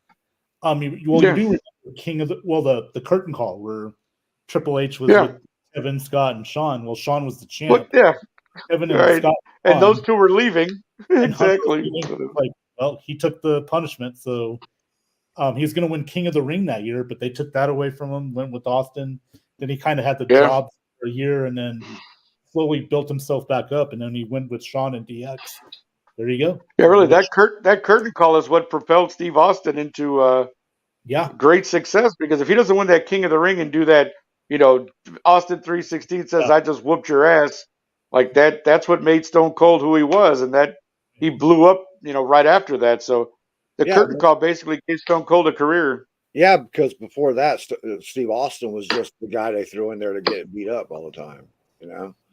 Yeah. You do remember King of the curtain call where Triple H was Yeah. with Kevin, Scott, and Shawn. Well, Shawn was the champ. But yeah. Kevin and Right. Scott, And those won. two were leaving. And Hunter was Exactly. leaving. Like, well, he took the punishment, so he was going to win King of the Ring that year, but they took that away from him. Went with Austin. Then he kind of had the Yeah. job for a year, and then slowly built himself back up. And then he went with Shawn and DX. There you go. Yeah, really. That curtain call is what propelled Steve Austin into Yeah, great success. Because if he doesn't win that King of the Ring and do that, Austin 316 says, Yeah. "I just whooped your ass." Like that. That's what made Stone Cold who he was, and that he blew up. Right after that. So the Yeah, curtain call basically gave Stone Cold a career. Yeah, because before that, Steve Austin was just the guy they threw in there to get beat up all the time.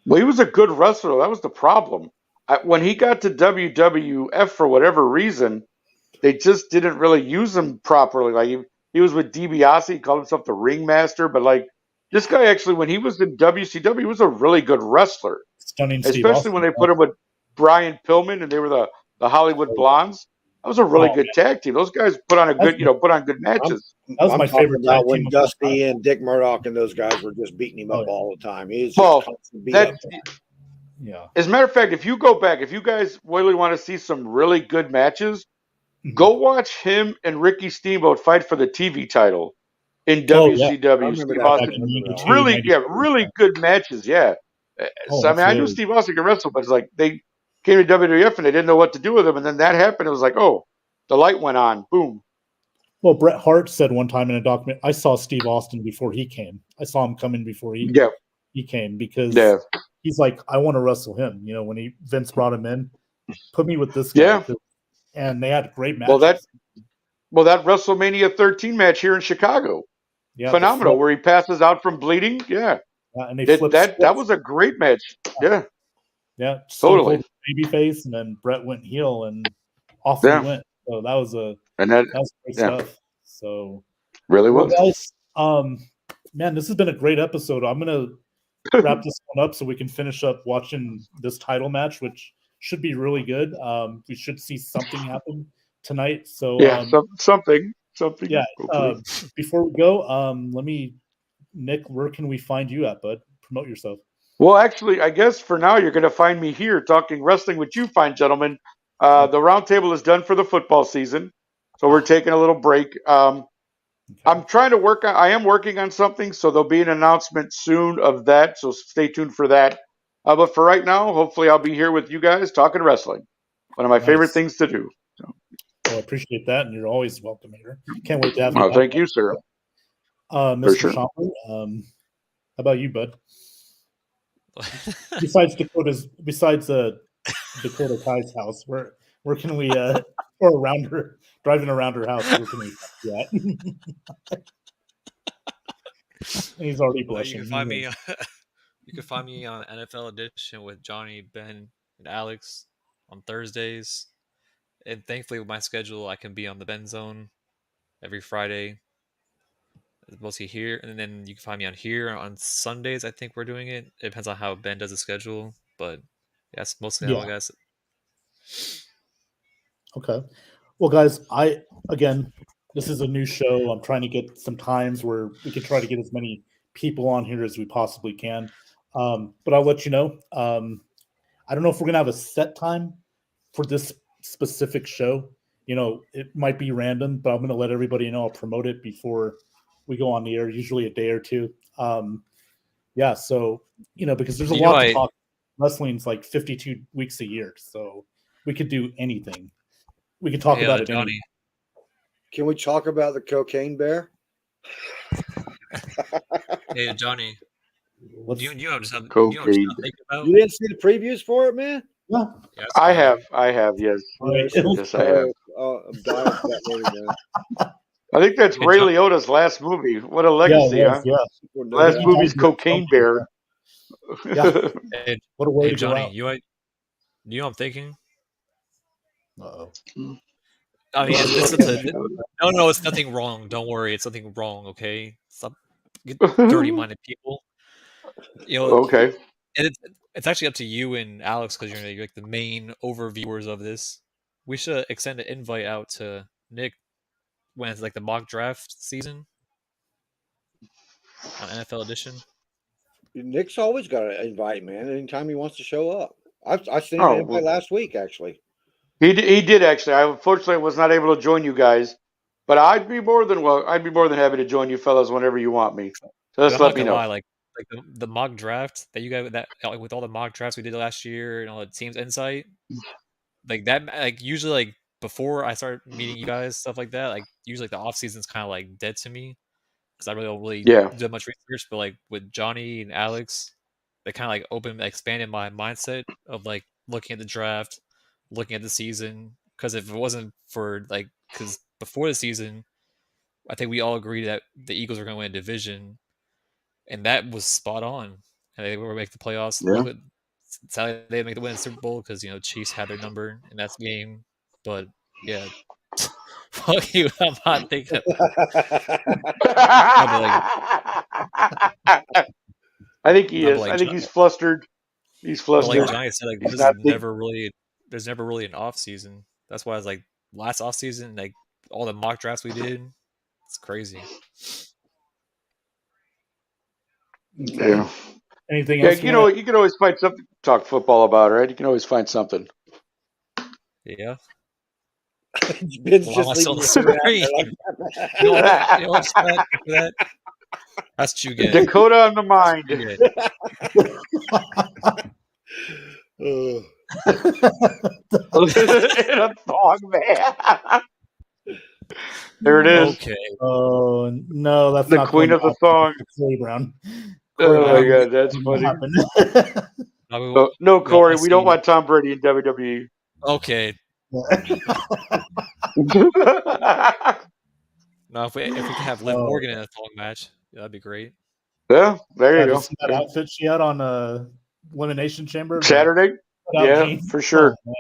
Well, he was a good wrestler. That was the problem. When he got to WWF for whatever reason, they just didn't really use him properly. Like he was with DiBiase, he called himself the Ringmaster, but like this guy actually, when he was in WCW, he was a really good wrestler. stunning. Steve Especially Austin. when they put him with Brian Pillman and they were the Hollywood Blondes. That was a really good tag team. Those guys put on good matches. That was I'm my talking favorite about tag when team of all Dusty and Dick Murdoch and those guys were just beating him up Oh, yeah. all the time. He was just Well, constant beat up. Yeah. As a matter of fact, if you go back, if you guys really want to see some really good matches, Go watch him and Ricky Steamboat fight for the TV title in Oh, yeah. I WCW. remember Steve that. Back Austin, in 92, really, 93. really good matches. Yeah. Oh, So I mean, I knew absolutely. Steve Austin could wrestle, but it's like they came to WWF and they didn't know what to do with him, and then that happened. It was like, oh, the light went on. Boom. Well, Bret Hart said one time in a document, I saw Steve Austin before he came. I saw him coming before Yeah. he came because Yeah. he's like, I want to wrestle him. You know, when Vince brought him in, put me with this guy. Yeah. And they had great Well, matches. that WrestleMania 13 match here in Chicago, Yeah, phenomenal, where he passes out from bleeding. Yeah. and they That flipped that splits. was a great match. Yeah. Yeah, Stone Totally. Cold babyface, and then Brett went heel, and off Yeah. we went. So that was And great yeah. stuff. So, really well, was. guys, man, this has been a great episode. I'm gonna wrap this one up so we can finish up watching this title match, which should be really good. We should see something happen tonight. So, Yeah. Something. yeah. hopefully. Before we go, Nick, where can we find you at, bud? Promote yourself. Well, actually, I guess for now you're going to find me here talking wrestling with you, fine gentlemen. The roundtable is done for the football season, so we're taking a little break. I'm trying to work on. I am working on something, so there'll be an announcement soon of that. So stay tuned for that. But for right now, hopefully, I'll be here with you guys talking wrestling. One of my favorite Nice. things to do. Well, I appreciate that, and you're always welcome here. Can't wait to have you. Well, back. thank you, sir. Mr. sure. Schomburg, how about you, bud? Besides Dakota Kai's house, where can we or around her, driving around her house, where can we find you at? He's already blushing. You can find me. You can find me on NFL Edition with Johnny, Ben, and Alex on Thursdays. And thankfully, with my schedule, I can be on the Ben Zone every Friday. It's mostly here, and then you can find me on here on Sundays. I think we're doing it. It depends on how Ben does the schedule, but that's mostly how I guess. Okay. Well, guys, this is a new show. I'm trying to get some times where we can try to get as many people on here as we possibly can. But I'll let you know. I don't know if we're gonna have a set time for this specific show. You know, it might be random, but I'm gonna let everybody know. I'll promote it before we go on the air, usually a day or two. Yeah, so because there's a lot to talk. Wrestling's like 52 weeks a year, so we could do anything. We could talk about it. Johnny. Can we talk about the cocaine bear? Hey, Johnny. Let's, you know just have Cocaine. think about? You didn't see the previews for it, man? yeah. Yes, I have, yes. Right. Yes, I have. I'm dying for that movie, man. I think that's Hey, Ray John- Liotta's last movie. What a Yeah, legacy, it huh? was, yeah. People know Last that. movie's Cocaine Bear. Yeah. Hey, What a way to Johnny, go out. you know what I'm thinking? Uh-oh. I mean, it's nothing wrong. Don't worry, it's nothing wrong. Okay, stop dirty-minded people. Okay. And it's actually up to you and Alex because you're like the main overviewers of this. We should extend an invite out to Nick when it's like the mock draft season on NFL Edition. Nick's always got to invite, man. Anytime he wants to show up. I've seen Oh, him invite last week, actually. He did actually. I unfortunately was not able to join you guys, but I'd be more than happy to join you fellas whenever you want me. So just I'm let not me gonna know. lie, like the mock draft that you guys with all the mock drafts we did last year and all the teams insight, like that, like usually like before I start meeting you guys, stuff like that, like usually like the off season's kind of like dead to me because I really don't really do much research. But like with Johnny and Alex, they kind of like expanded my mindset of like looking at the draft, looking at the season. Because if it wasn't for because before the season, I think we all agreed that the Eagles were going to win a division, and that was spot on. And they were going to make the playoffs. Yeah. Sadly, they didn't make the win in the Super Bowl because Chiefs had their number in that game. But yeah, fuck you. I'm not thinking. I think he is. Like I think he's flustered. He's flustered. Like Johnny said, like He's there's not never really an off season. That's why I was like last off season, like all the mock drafts we did, it's crazy. Yeah. Anything Yeah, else? you can always find something to talk football about, right? You can always find something. Yeah. Ben's Why am I just still leaving it out there screaming? like You know what's that? That? That's too good. Dakota on the mind. Too good. In a thong, man. There it is. Okay. Oh no, that's The not queen going of the off thong. Corey Brown. Oh my Brown god, that's wouldn't funny. happen. Now we- No, no, we Corey, wanna we don't see- want Tom Brady in WWE. Okay. Now if we can have Liv Oh. Morgan in a thong match, that'd be great. Yeah, there you Did you go. see that outfit she had on Elimination Chamber? Saturday? Without Yeah, jeans? for sure. Oh, man.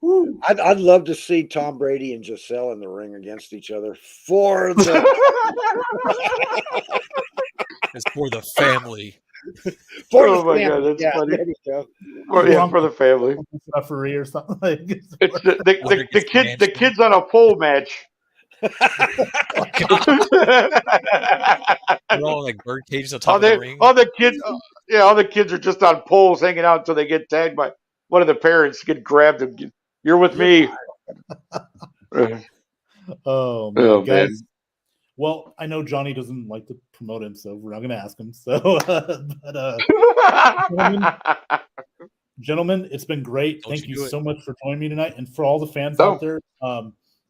Woo. I'd love to see Tom Brady and Giselle in the ring against each other for the It's for the family. Oh my God, that's funny. There you go. For the family. Referee or something like It's the Mansion. kids on a pole match. Oh, God. They're all like bird cages on top of the ring. all the kids are just on poles hanging out until they get tagged by one of the parents, get grabbed and you're with me. Oh man, Oh, guys. man. Well, I know Johnny doesn't like to promote him, so we're not going to ask him. So, gentlemen, it's been great. Don't Thank you you do it. so much for joining me tonight, and for all the fans Oh. out there,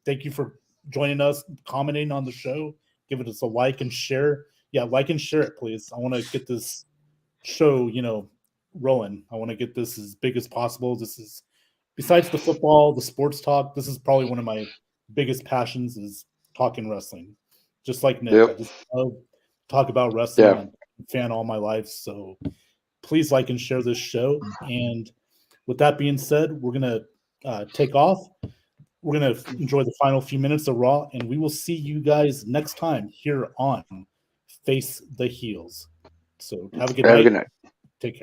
thank you for joining us, commenting on the show, giving us a like and share. Yeah, like and share it, please. I want to get this show, rolling. I want to get this as big as possible. This is, besides the football, the sports talk, this is probably one of my biggest passions is talking wrestling. Just like Nick, Yep. I just love to talk about wrestling. Yeah. I'm a fan all my life, so please like and share this show. And with that being said, we're gonna take off. We're gonna enjoy the final few minutes of Raw, and we will see you guys next time here on Face the Heels. So have a good Have a night. good night. Take care.